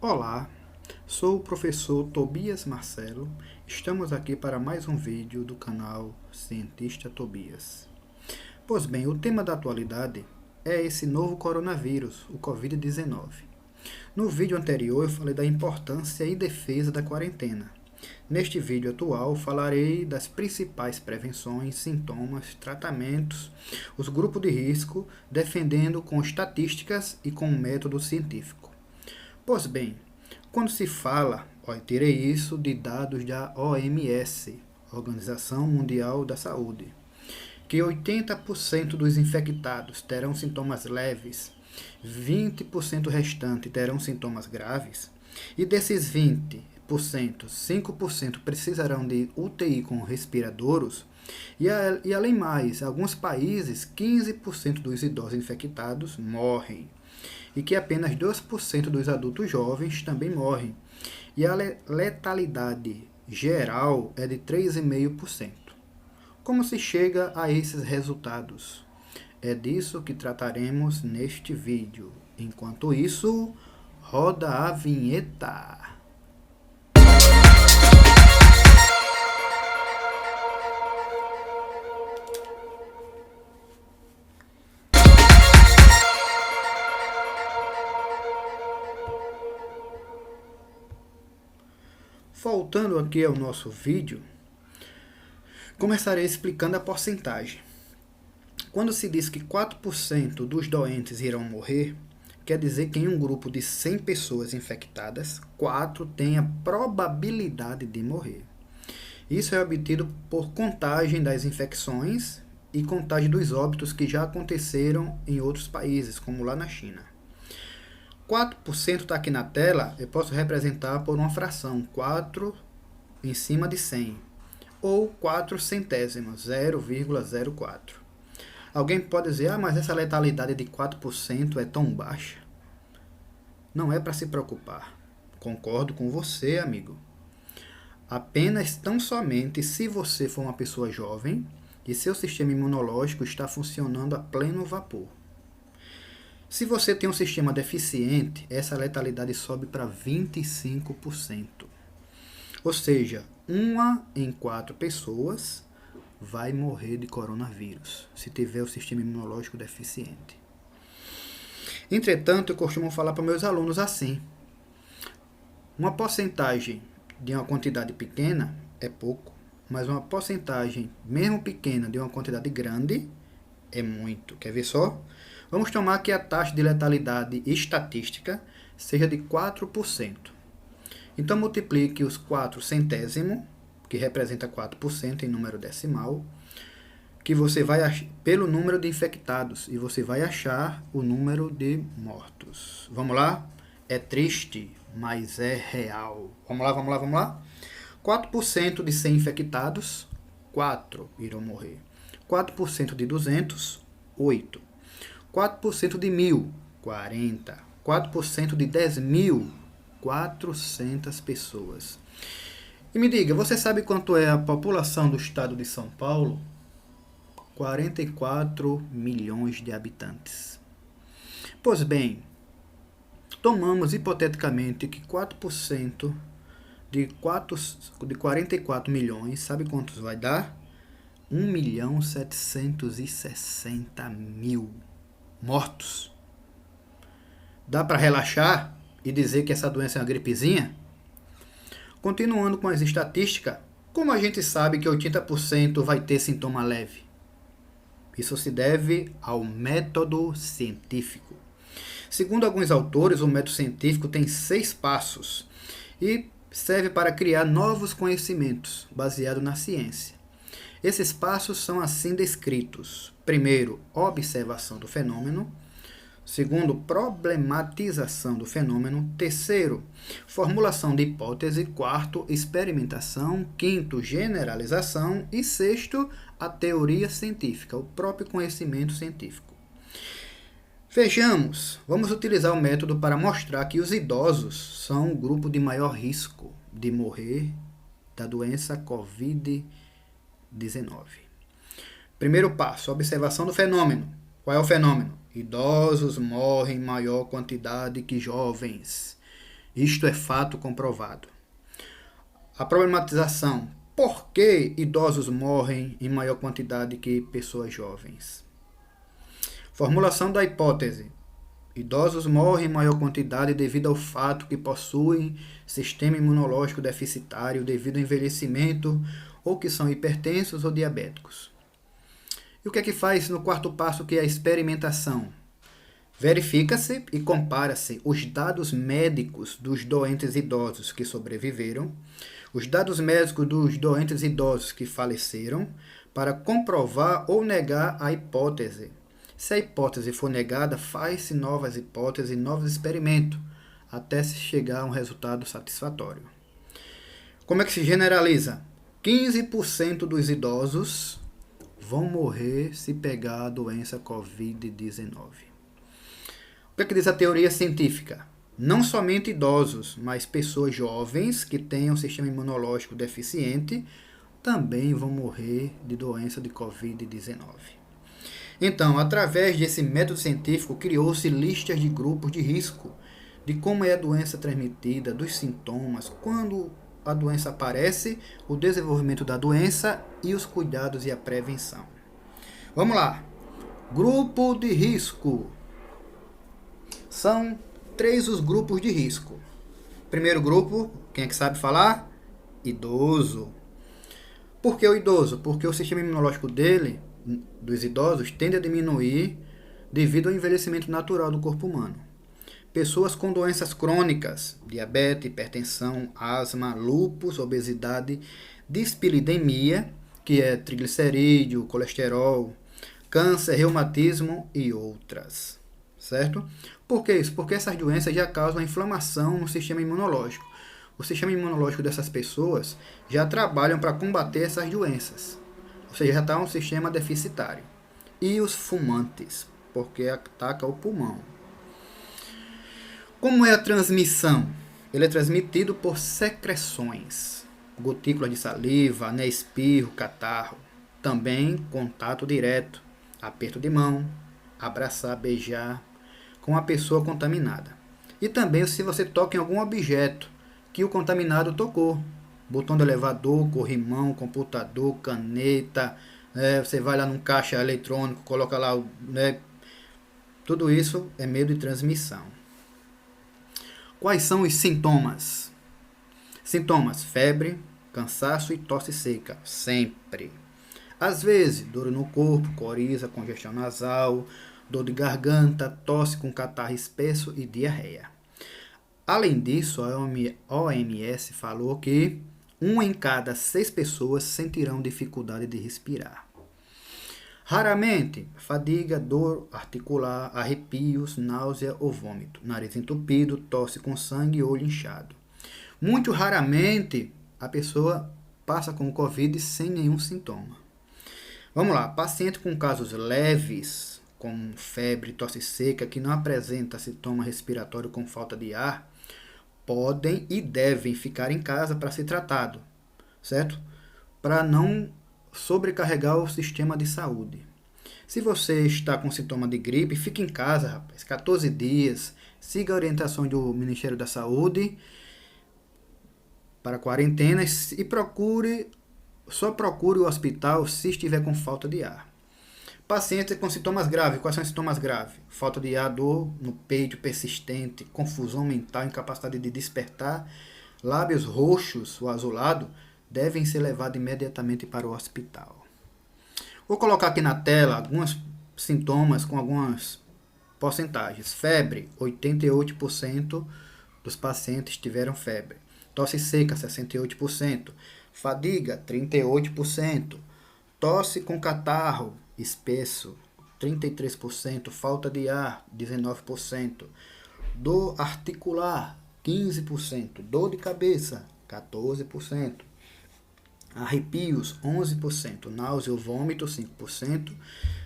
Olá, sou o professor Tobias Marcelo. Estamos aqui para mais um vídeo do canal Cientista Tobias. Pois bem, o tema da atualidade é esse novo coronavírus, o Covid-19. No vídeo anterior eu falei da importância e defesa da quarentena. Neste vídeo atual falarei das principais prevenções, sintomas, tratamentos, os grupos de risco, defendendo com estatísticas e com método científico. Pois bem, quando se fala, eu tirei isso de dados da OMS, Organização Mundial da Saúde, que 80% dos infectados terão sintomas leves, 20% restante terão sintomas graves, e desses 20%, 5% precisarão de UTI com respiradouros, e além mais, em alguns países, 15% dos idosos infectados morrem, e que apenas 2% dos adultos jovens também morrem, e a letalidade geral é de 3,5%. Como se chega a esses resultados? É disso que trataremos neste vídeo. Enquanto isso, roda a vinheta. Voltando aqui ao nosso vídeo, começarei explicando a porcentagem. Quando se diz que 4% dos doentes irão morrer, quer dizer que em um grupo de 100 pessoas infectadas, 4 têm a probabilidade de morrer. Isso é obtido por contagem das infecções e contagem dos óbitos que já aconteceram em outros países, como lá na China. 4% está aqui na tela, eu posso representar por uma fração, 4 em cima de 100, ou 4 centésimos, 0,04. Alguém pode dizer, mas essa letalidade de 4% é tão baixa? Não é para se preocupar. Concordo com você, amigo. Apenas tão somente se você for uma pessoa jovem e seu sistema imunológico está funcionando a pleno vapor. Se você tem um sistema deficiente, essa letalidade sobe para 25%. Ou seja, 1 em 4 pessoas vai morrer de coronavírus, se tiver o sistema imunológico deficiente. Entretanto, eu costumo falar para meus alunos assim: uma porcentagem de uma quantidade pequena é pouco, mas uma porcentagem, mesmo pequena, de uma quantidade grande é muito. Quer ver só? Vamos tomar que a taxa de letalidade estatística seja de 4%. Então, multiplique os 4 centésimos, que representa 4% em número decimal, que você vai pelo número de infectados, e você vai achar o número de mortos. Vamos lá? É triste, mas é real. Vamos lá. 4% de 100 infectados, 4 irão morrer. 4% de 200, 8. 4% de 1.000, 40. 4% de 10.000, 400 pessoas. E me diga, você sabe quanto é a população do estado de São Paulo? 44 milhões de habitantes. Pois bem, tomamos hipoteticamente que 4% de 44 milhões, sabe quantos vai dar? 1.760.000 mortos. Dá para relaxar e dizer que essa doença é uma gripezinha? Continuando com as estatísticas, como a gente sabe que 80% vai ter sintoma leve? Isso se deve ao método científico. Segundo alguns autores, o método científico tem 6 passos e serve para criar novos conhecimentos baseados na ciência. Esses passos são assim descritos: primeiro, observação do fenômeno; segundo, problematização do fenômeno; terceiro, formulação de hipótese; quarto, experimentação; quinto, generalização; e sexto, a teoria científica, o próprio conhecimento científico. Vejamos, vamos utilizar o método para mostrar que os idosos são o grupo de maior risco de morrer da doença Covid-19. Primeiro passo, observação do fenômeno. Qual é o fenômeno? Idosos morrem em maior quantidade que jovens. Isto é fato comprovado. A problematização: por que idosos morrem em maior quantidade que pessoas jovens? Formulação da hipótese: idosos morrem em maior quantidade devido ao fato que possuem sistema imunológico deficitário devido ao envelhecimento ou que são hipertensos ou diabéticos. E o que é que faz no quarto passo, que é a experimentação? Verifica-se e compara-se os dados médicos dos doentes idosos que sobreviveram, os dados médicos dos doentes idosos que faleceram, para comprovar ou negar a hipótese. Se a hipótese for negada, faz-se novas hipóteses e novos experimentos, até se chegar a um resultado satisfatório. Como é que se generaliza? 15% dos idosos vão morrer se pegar a doença Covid-19. O que é que diz a teoria científica? Não somente idosos, mas pessoas jovens que tenham sistema imunológico deficiente também vão morrer de doença de Covid-19. Então, através desse método científico, criou-se listas de grupos de risco, de como é a doença transmitida, dos sintomas, quando a doença aparece, o desenvolvimento da doença e os cuidados e a prevenção. Vamos lá. Grupo de risco. São 3 os grupos de risco. Primeiro grupo, quem é que sabe falar? Idoso. Por que o idoso? Porque o sistema imunológico dos idosos, tende a diminuir devido ao envelhecimento natural do corpo humano. Pessoas com doenças crônicas, diabetes, hipertensão, asma, lúpus, obesidade, dislipidemia, que é triglicerídeo, colesterol, câncer, reumatismo e outras. Certo? Por que isso? Porque essas doenças já causam inflamação no sistema imunológico. O sistema imunológico dessas pessoas já trabalham para combater essas doenças. Ou seja, já está um sistema deficitário. E os fumantes, porque ataca o pulmão. Como é a transmissão? Ele é transmitido por secreções, gotícula de saliva, espirro, catarro. Também contato direto, aperto de mão, abraçar, beijar com a pessoa contaminada. E também se você toca em algum objeto que o contaminado tocou. Botão do elevador, corrimão, computador, caneta, você vai lá num caixa eletrônico, coloca lá, tudo isso é meio de transmissão. Quais são os sintomas? Sintomas: febre, cansaço e tosse seca, sempre. Às vezes, dor no corpo, coriza, congestão nasal, dor de garganta, tosse com catarro espesso e diarreia. Além disso, a OMS falou que 1 em cada 6 pessoas sentirão dificuldade de respirar. Raramente, fadiga, dor articular, arrepios, náusea ou vômito, nariz entupido, tosse com sangue e olho inchado. Muito raramente, a pessoa passa com o Covid sem nenhum sintoma. Vamos lá, paciente com casos leves, como febre, tosse seca, que não apresenta sintoma respiratório com falta de ar, podem e devem ficar em casa para ser tratado, certo? Para não sobrecarregar o sistema de saúde. Se você está com sintoma de gripe, fique em casa, rapaz, 14 dias, siga a orientação do Ministério da Saúde para quarentena e só procure o hospital se estiver com falta de ar. Pacientes com sintomas graves. Quais são os sintomas graves? Falta de ar, dor no peito persistente, confusão mental, incapacidade de despertar, lábios roxos ou azulado, devem ser levados imediatamente para o hospital. Vou colocar aqui na tela alguns sintomas com algumas porcentagens. Febre, 88% dos pacientes tiveram febre. Tosse seca, 68%. Fadiga, 38%. Tosse com catarro espesso, 33%. Falta de ar, 19%. Dor articular, 15%. Dor de cabeça, 14%. Arrepios, 11%. Náusea ou vômito, 5%.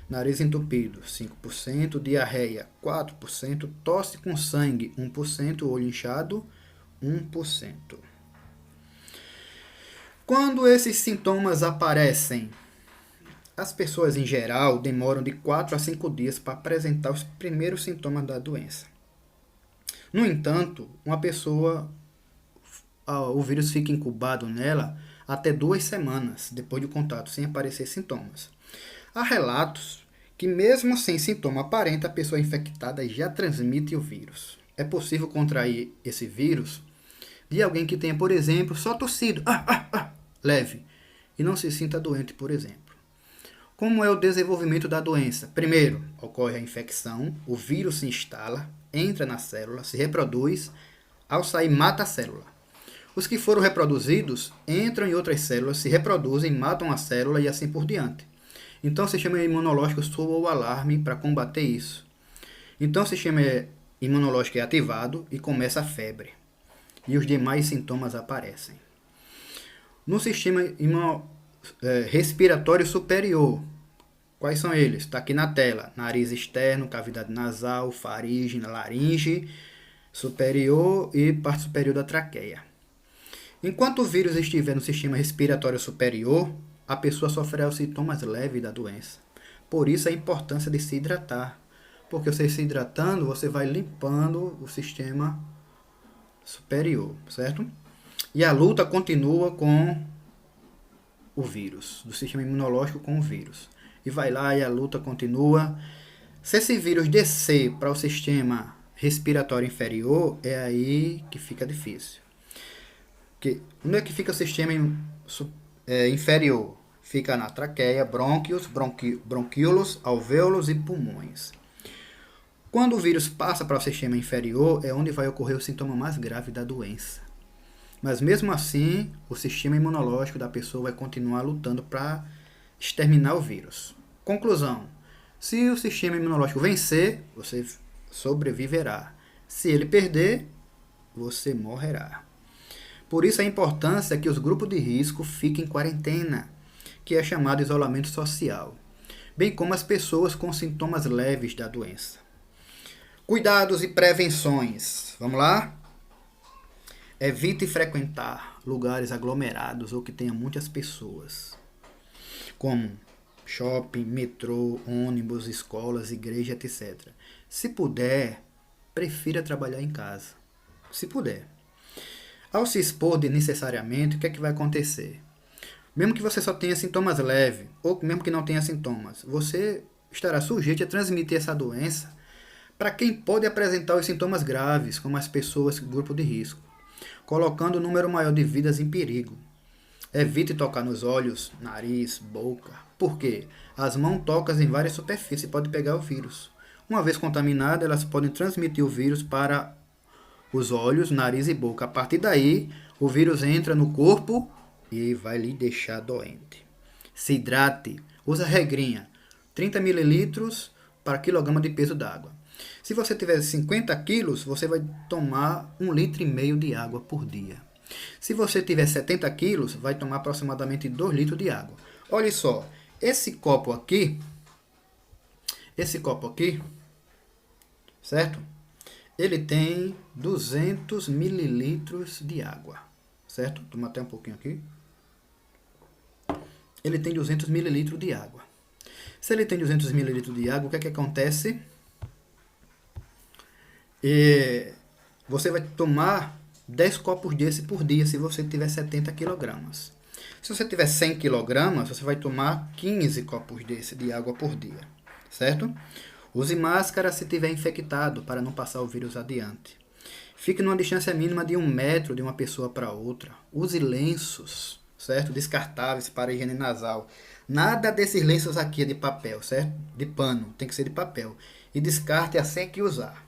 Nariz entupido, 5%. Diarreia, 4%. Tosse com sangue, 1%. Olho inchado, 1%. Quando esses sintomas aparecem, as pessoas em geral demoram de 4 a 5 dias para apresentar os primeiros sintomas da doença. No entanto, uma pessoa, o vírus fica incubado nela até 2 semanas depois do contato, sem aparecer sintomas. Há relatos que mesmo sem sintoma aparente, a pessoa infectada já transmite o vírus. É possível contrair esse vírus de alguém que tenha, por exemplo, só tossido, leve, e não se sinta doente, por exemplo. Como é o desenvolvimento da doença? Primeiro, ocorre a infecção, o vírus se instala, entra na célula, se reproduz, ao sair mata a célula. Os que foram reproduzidos entram em outras células, se reproduzem, matam a célula e assim por diante. Então o sistema imunológico soa o alarme para combater isso. Então o sistema imunológico é ativado e começa a febre. E os demais sintomas aparecem. No sistema respiratório superior, quais são eles? Está aqui na tela. Nariz externo, cavidade nasal, faringe, laringe superior e parte superior da traqueia. Enquanto o vírus estiver no sistema respiratório superior, a pessoa sofrerá os sintomas leves da doença. Por isso a importância de se hidratar. Porque você se hidratando, você vai limpando o sistema superior, certo? E a luta continua com o vírus, do sistema imunológico com o vírus. E vai lá e a luta continua. Se esse vírus descer para o sistema respiratório inferior, é aí que fica difícil. Porque onde é que fica o sistema inferior? Fica na traqueia, brônquios, bronquíolos, alvéolos e pulmões. Quando o vírus passa para o sistema inferior, é onde vai ocorrer o sintoma mais grave da doença. Mas mesmo assim, o sistema imunológico da pessoa vai continuar lutando para exterminar o vírus. Conclusão: se o sistema imunológico vencer, você sobreviverá. Se ele perder, você morrerá. Por isso a importância que os grupos de risco fiquem em quarentena, que é chamado isolamento social, bem como as pessoas com sintomas leves da doença. Cuidados e prevenções. Vamos lá? Evite frequentar lugares aglomerados ou que tenha muitas pessoas, como shopping, metrô, ônibus, escolas, igreja, etc. Se puder, prefira trabalhar em casa. Se puder. Ao se expor necessariamente, o que é que vai acontecer? Mesmo que você só tenha sintomas leves, ou mesmo que não tenha sintomas, você estará sujeito a transmitir essa doença para quem pode apresentar os sintomas graves, como as pessoas do grupo de risco, colocando um número maior de vidas em perigo. Evite tocar nos olhos, nariz, boca. Por quê? As mãos tocam em várias superfícies e podem pegar o vírus. Uma vez contaminadas, elas podem transmitir o vírus para os olhos, nariz e boca. A partir daí, o vírus entra no corpo e vai lhe deixar doente. Se hidrate. Usa regrinha. 30 ml para quilograma de peso d'água. Se você tiver 50 quilos, você vai tomar 1,5 litro de água por dia. Se você tiver 70 quilos, vai tomar aproximadamente 2 litros de água. Olha só, esse copo aqui, certo? Ele tem 200 mililitros de água, certo? Toma até um pouquinho aqui. Ele tem 200 mililitros de água. Se ele tem 200 mililitros de água, o que é que acontece? Você vai tomar 10 copos desse por dia se você tiver 70 quilogramas. Se você tiver 100 quilogramas, você vai tomar 15 copos desse de água por dia, certo? Use máscara se tiver infectado para não passar o vírus adiante. Fique numa distância mínima de 1 metro de uma pessoa para outra. Use lenços, certo? Descartáveis para higiene nasal. Nada desses lenços aqui é de papel, certo? De pano, tem que ser de papel. E descarte assim que usar.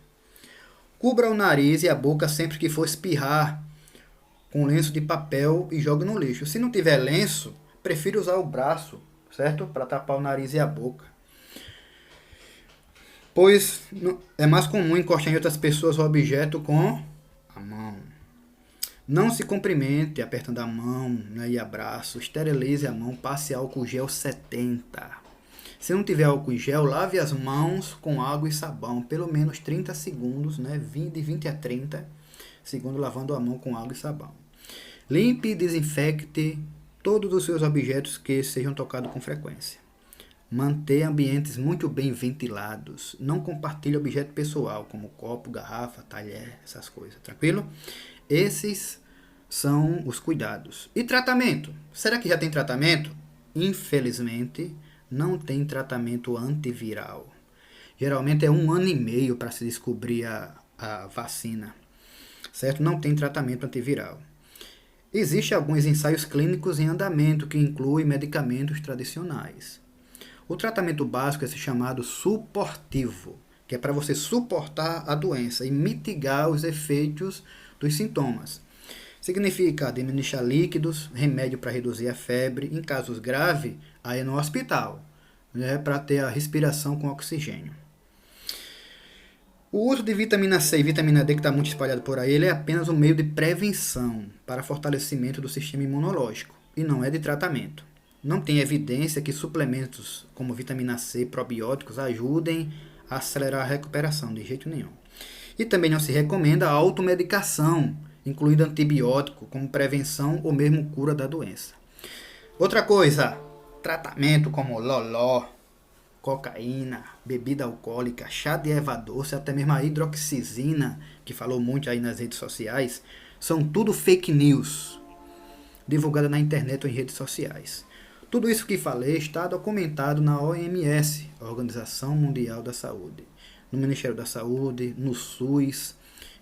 Cubra o nariz e a boca sempre que for espirrar com lenço de papel e jogue no lixo. Se não tiver lenço, prefira usar o braço, certo? Para tapar o nariz e a boca. Pois é mais comum encostar em outras pessoas o objeto com a mão. Não se cumprimente apertando a mão, né, e abraço. Esterilize a mão, passe álcool gel 70. Se não tiver álcool em gel, lave as mãos com água e sabão, pelo menos 30 segundos, né? De 20 a 30 segundos lavando a mão com água e sabão. Limpe e desinfecte todos os seus objetos que sejam tocados com frequência. manter ambientes muito bem ventilados, não compartilhe objeto pessoal, como copo, garrafa, talher, essas coisas, tranquilo? Esses são os cuidados. E tratamento? Será que já tem tratamento? Infelizmente, não tem tratamento antiviral. Geralmente é 1 ano e meio para se descobrir a vacina, certo? Não tem tratamento antiviral. Existem alguns ensaios clínicos em andamento que incluem medicamentos tradicionais. O tratamento básico é chamado suportivo, que é para você suportar a doença e mitigar os efeitos dos sintomas. Significa administrar líquidos, remédio para reduzir a febre, em casos graves, aí no hospital, né, para ter a respiração com oxigênio. O uso de vitamina C e vitamina D, que está muito espalhado por aí, ele é apenas um meio de prevenção para fortalecimento do sistema imunológico e não é de tratamento. Não tem evidência que suplementos como vitamina C e probióticos ajudem a acelerar a recuperação, de jeito nenhum. E também não se recomenda a automedicação, incluindo antibiótico, como prevenção ou mesmo cura da doença. Outra coisa, tratamento como loló, cocaína, bebida alcoólica, chá de erva doce, até mesmo a hidroxizina, que falou muito aí nas redes sociais, são tudo fake news, divulgada na internet ou em redes sociais. Tudo isso que falei está documentado na OMS, Organização Mundial da Saúde, no Ministério da Saúde, no SUS,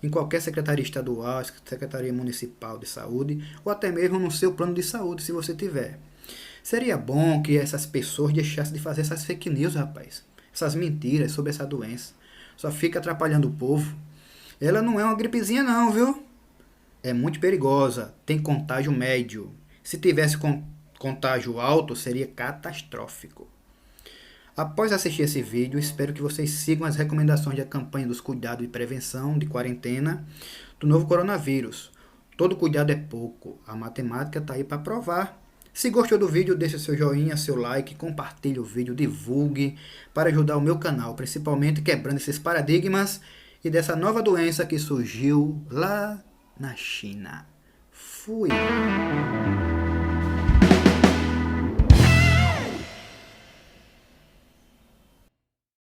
em qualquer secretaria estadual, secretaria municipal de saúde, ou até mesmo no seu plano de saúde, se você tiver. Seria bom que essas pessoas deixassem de fazer essas fake news, rapaz. Essas mentiras sobre essa doença. Só fica atrapalhando o povo. Ela não é uma gripezinha não, viu? É muito perigosa. Tem contágio médio. Se tivesse contágio alto, seria catastrófico. Após assistir esse vídeo, espero que vocês sigam as recomendações da campanha dos cuidados e prevenção de quarentena do novo coronavírus. Todo cuidado é pouco. A matemática está aí para provar. Se gostou do vídeo, deixe seu joinha, seu like, compartilhe o vídeo, divulgue para ajudar o meu canal, principalmente quebrando esses paradigmas e dessa nova doença que surgiu lá na China. Fui!